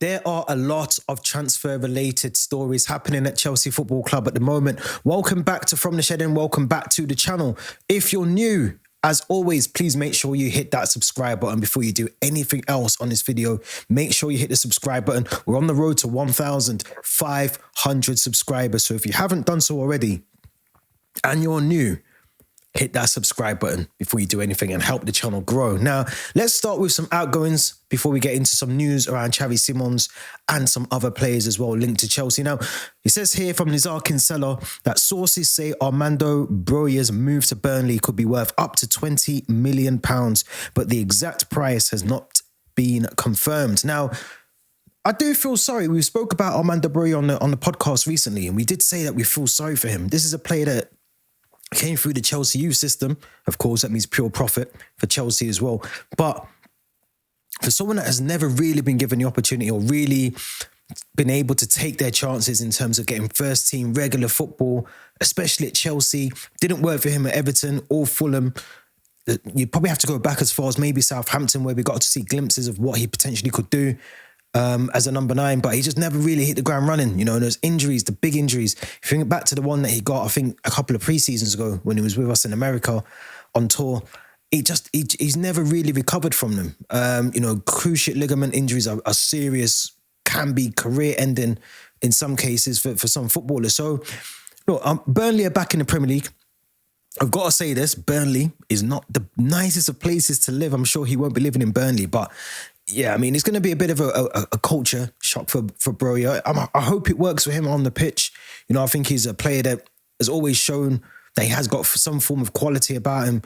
There are a lot of transfer-related stories happening at Chelsea Football Club at the moment. Welcome back to From the Shed End. Welcome back to the channel. If you're new, as always, please make sure you hit that subscribe button before you do anything else on this video. Make sure you hit the subscribe button. We're on the road to 1,500 subscribers. So if you haven't done so already and you're new, hit that subscribe button before you do anything and help the channel grow. Now, let's start with some outgoings before we get into some news around Xavi Simons and some other players as well linked to Chelsea. Now, it says here from Nizar Kinsella that sources say Armando Broja's move to Burnley could be worth up to £20 million, but the exact price has not been confirmed. Now, I do feel sorry. We spoke about Armando Broja on the podcast recently, and we did say that we feel sorry for him. This is a player that came through the Chelsea youth system. Of course, that means pure profit for Chelsea as well. But for someone that has never really been given the opportunity or really been able to take their chances in terms of getting first team regular football, especially at Chelsea, didn't work for him at Everton or Fulham. You'd probably have to go back as far as maybe Southampton, where we got to see glimpses of what he potentially could do as a number 9, but he just never really hit the ground running. You know, those injuries, the big injuries. If you think back to the one that he got, I think a couple of pre-seasons ago when he was with us in America on tour, he's never really recovered from them. You know, cruciate ligament injuries are serious, can be career-ending in some cases for some footballers. So, look, Burnley are back in the Premier League. I've got to say this, Burnley is not the nicest of places to live. I'm sure he won't be living in Burnley, but yeah, I mean, it's going to be a bit of a culture shock for Broja. I hope it works for him on the pitch. You know, I think he's a player that has always shown that he has got some form of quality about him.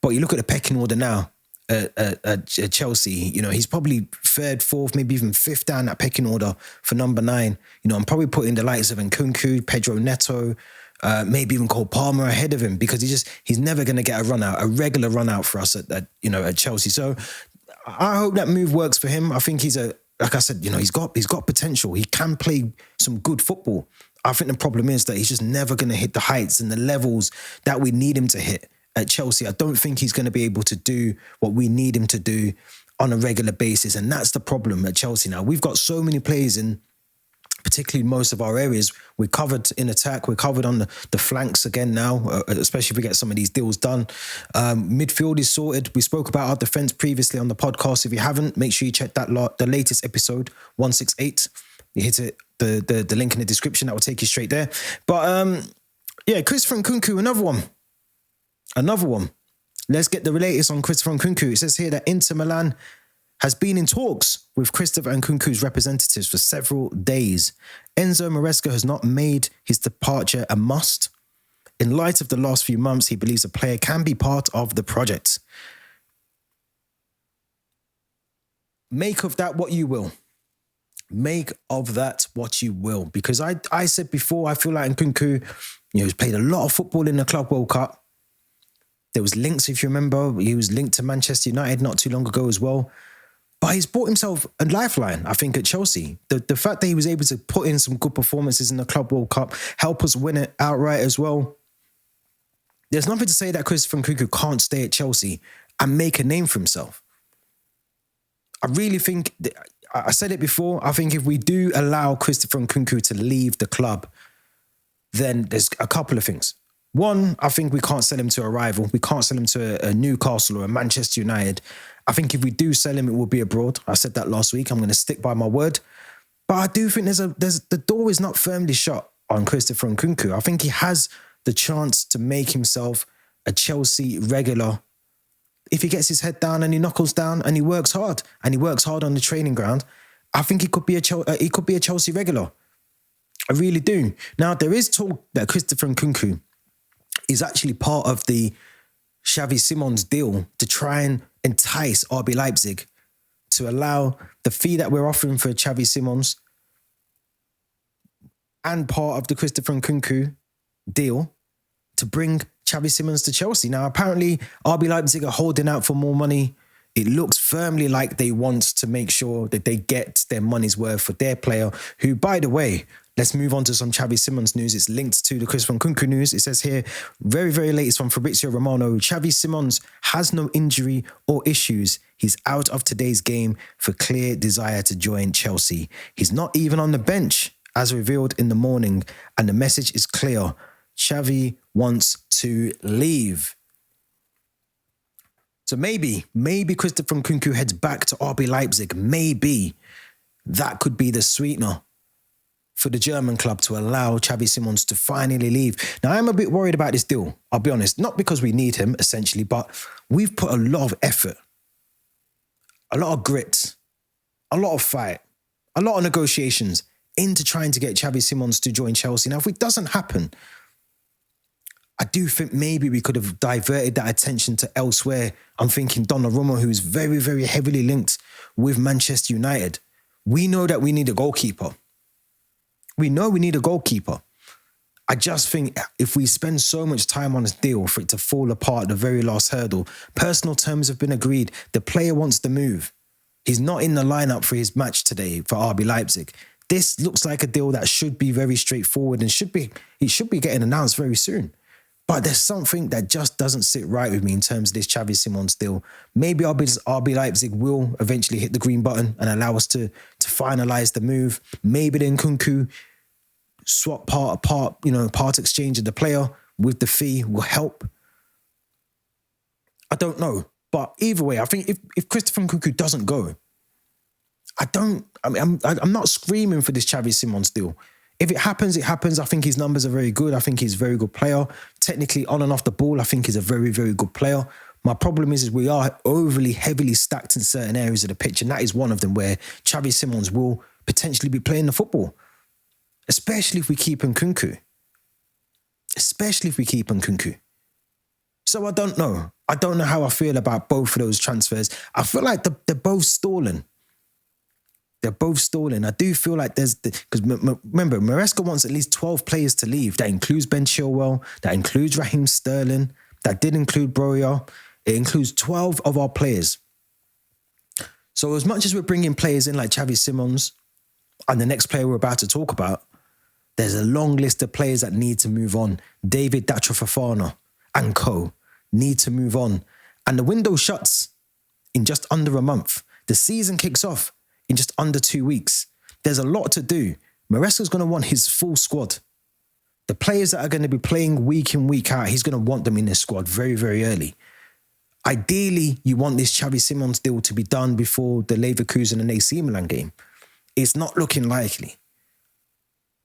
But you look at the pecking order now at Chelsea, you know, he's probably third, fourth, maybe even fifth down that pecking order for number 9. You know, I'm probably putting the likes of Nkunku, Pedro Neto, maybe even Cole Palmer ahead of him, because he's never going to get a run out, a regular run out for us at Chelsea. So I hope that move works for him. I think like I said, you know, he's got potential. He can play some good football. I think the problem is that he's just never going to hit the heights and the levels that we need him to hit at Chelsea. I don't think he's going to be able to do what we need him to do on a regular basis. And that's the problem at Chelsea now. We've got so many players in, particularly most of our areas. We're covered in attack. We're covered on the flanks again now, especially if we get some of these deals done. Midfield is sorted. We spoke about our defence previously on the podcast. If you haven't, make sure you check the latest episode, 168. You hit it, the link in the description. That will take you straight there. But yeah, Christopher Nkunku, another one. Let's get the latest on Christopher Nkunku. It says here that Inter Milan has been in talks with Christopher Nkunku's representatives for several days. Enzo Maresca has not made his departure a must. In light of the last few months, he believes a player can be part of the project. Make of that what you will. Make of that what you will. Because I said before, I feel like Nkunku, you know, he's played a lot of football in the Club World Cup. There was links, if you remember, he was linked to Manchester United not too long ago as well. But he's bought himself a lifeline, I think, at Chelsea. The fact that he was able to put in some good performances in the Club World Cup, help us win it outright as well. There's nothing to say that Christopher Nkunku can't stay at Chelsea and make a name for himself. I really think, I said it before, I think if we do allow Christopher Nkunku to leave the club, then there's a couple of things. One, I think we can't sell him to a rival. We can't sell him to a Newcastle or a Manchester United. I think if we do sell him, it will be abroad. I said that last week. I'm going to stick by my word. But I do think the door is not firmly shut on Christopher Nkunku. I think he has the chance to make himself a Chelsea regular if he gets his head down and he knuckles down and he works hard on the training ground. I think he could be a Chelsea regular. I really do. Now, there is talk that Christopher Nkunku is actually part of the Xavi Simons deal to try and entice RB Leipzig to allow the fee that we're offering for Xavi Simons and part of the Christopher Nkunku deal to bring Xavi Simons to Chelsea. Now, apparently, RB Leipzig are holding out for more money. It looks firmly like they want to make sure that they get their money's worth for their player, who, by the way, let's move on to some Xavi Simons news. It's linked to the Christopher Nkunku news. It says here, very, very latest from Fabrizio Romano, Xavi Simons has no injury or issues. He's out of today's game for clear desire to join Chelsea. He's not even on the bench, as revealed in the morning, and the message is clear. Xavi wants to leave. So maybe Christopher Nkunku heads back to RB Leipzig. Maybe that could be the sweetener for the German club to allow Xavi Simons to finally leave. Now, I'm a bit worried about this deal, I'll be honest. Not because we need him, essentially, but we've put a lot of effort, a lot of grit, a lot of fight, a lot of negotiations into trying to get Xavi Simons to join Chelsea. Now, if it doesn't happen, I do think maybe we could have diverted that attention to elsewhere. I'm thinking Donnarumma, who's very, very heavily linked with Manchester United. We know that we need a goalkeeper. We know we need a goalkeeper. I just think if we spend so much time on this deal for it to fall apart at the very last hurdle, personal terms have been agreed. The player wants to move. He's not in the lineup for his match today for RB Leipzig. This looks like a deal that should be very straightforward and should be getting announced very soon. But there's something that just doesn't sit right with me in terms of this Xavi Simons deal. Maybe RB Leipzig will eventually hit the green button and allow us to finalise the move. Maybe the Nkunku swap part exchange of the player with the fee will help. I don't know. But either way, I think if Christopher Nkunku doesn't go, I'm not screaming for this Xavi Simons deal. If it happens, it happens. I think his numbers are very good. I think he's a very good player. Technically, on and off the ball, I think he's a very, very good player. My problem is we are overly heavily stacked in certain areas of the pitch, and that is one of them where Xavi Simons will potentially be playing the football, especially if we keep Nkunku. So I don't know. I don't know how I feel about both of those transfers. I feel like they're both stalling. They're both stalling. I do feel like because remember, Maresca wants at least 12 players to leave. That includes Ben Chilwell. That includes Raheem Sterling. That did include Broja. It includes 12 of our players. So as much as we're bringing players in like Xavi Simons and the next player we're about to talk about, there's a long list of players that need to move on. David Datra Fofana and co. need to move on. And the window shuts in just under a month. The season kicks off in just under 2 weeks. There's a lot to do. Maresca's going to want his full squad. The players that are going to be playing week in, week out, he's going to want them in his squad very, very early. Ideally, you want this Xavi Simons deal to be done before the Leverkusen and AC Milan game. It's not looking likely.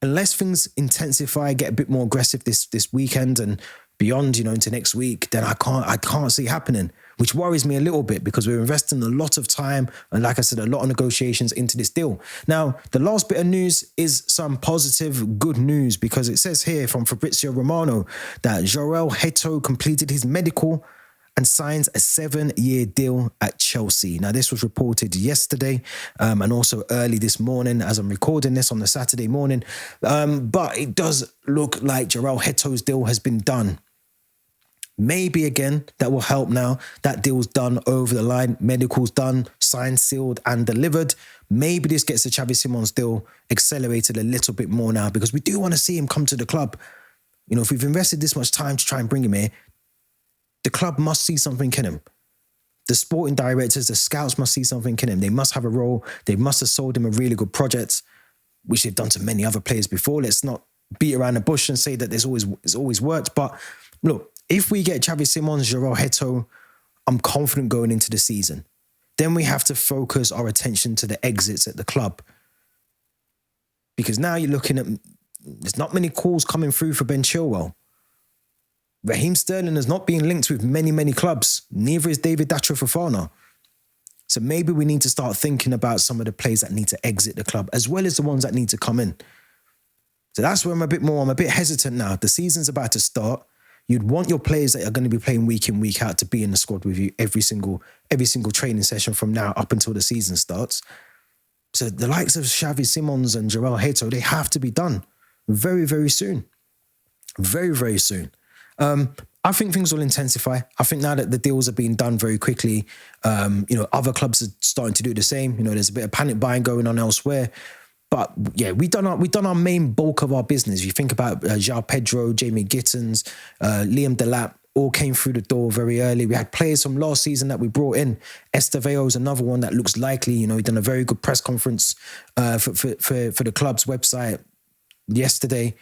Unless things intensify, get a bit more aggressive this weekend and beyond, into next week, then I can't see it happening, which worries me a little bit because we're investing a lot of time and, like I said, a lot of negotiations into this deal. Now, the last bit of news is some positive, good news, because it says here from Fabrizio Romano that Jorrel Hato completed his medical and signs a 7-year deal at Chelsea. Now, this was reported yesterday and also early this morning as I'm recording this on the Saturday morning. But it does look like Jorrel Hato's deal has been done. Maybe, again, that will help now. That deal's done over the line. Medical's done, signed, sealed and delivered. Maybe this gets the Xavi Simons deal accelerated a little bit more now because we do want to see him come to the club. If we've invested this much time to try and bring him here, the club must see something in him. The sporting directors, the scouts must see something in him. They must have a role. They must have sold him a really good project, which they've done to many other players before. Let's not beat around the bush and say that it's always worked. But look, if we get Xavi Simons, Jorrel Hato, I'm confident going into the season. Then we have to focus our attention to the exits at the club. Because now you're looking at, there's not many calls coming through for Ben Chilwell. Raheem Sterling has not been linked with many, many clubs. Neither is David Datra Fofana. So maybe we need to start thinking about some of the players that need to exit the club as well as the ones that need to come in. So that's where I'm a bit hesitant now. The season's about to start. You'd want your players that are going to be playing week in, week out to be in the squad with you every single training session from now up until the season starts. So the likes of Xavi Simons and Jorrel Hato, they have to be done very, very soon. Very, very soon. I think things will intensify. I think now that the deals are being done very quickly, other clubs are starting to do the same. There's a bit of panic buying going on elsewhere. But yeah, we've done our main bulk of our business. If you think about João Pedro, Jamie Gittins, Liam Delap, all came through the door very early. We had players from last season that we brought in. Estevao is another one that looks likely. You know, he done a very good press conference for the club's website yesterday.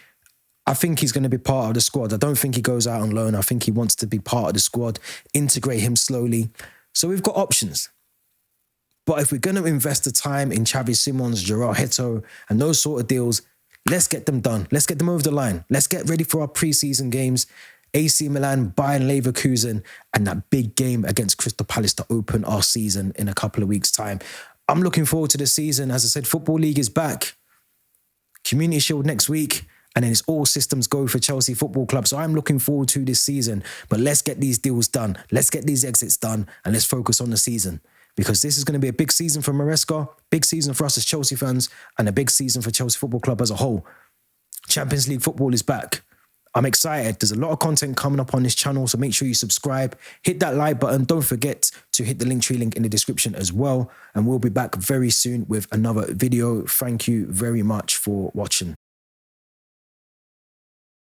I think he's going to be part of the squad. I don't think he goes out on loan. I think he wants to be part of the squad, integrate him slowly. So we've got options. But if we're going to invest the time in Xavi Simons, Jorrel Hato, and those sort of deals, let's get them done. Let's get them over the line. Let's get ready for our preseason games. AC Milan, Bayern Leverkusen, and that big game against Crystal Palace to open our season in a couple of weeks' time. I'm looking forward to the season. As I said, Football League is back. Community Shield next week. And then it's all systems go for Chelsea Football Club. So I'm looking forward to this season. But let's get these deals done. Let's get these exits done. And let's focus on the season. Because this is going to be a big season for Maresca, big season for us as Chelsea fans, and a big season for Chelsea Football Club as a whole. Champions League football is back. I'm excited. There's a lot of content coming up on this channel, so make sure you subscribe. Hit that like button. Don't forget to hit the Linktree link in the description as well. And we'll be back very soon with another video. Thank you very much for watching.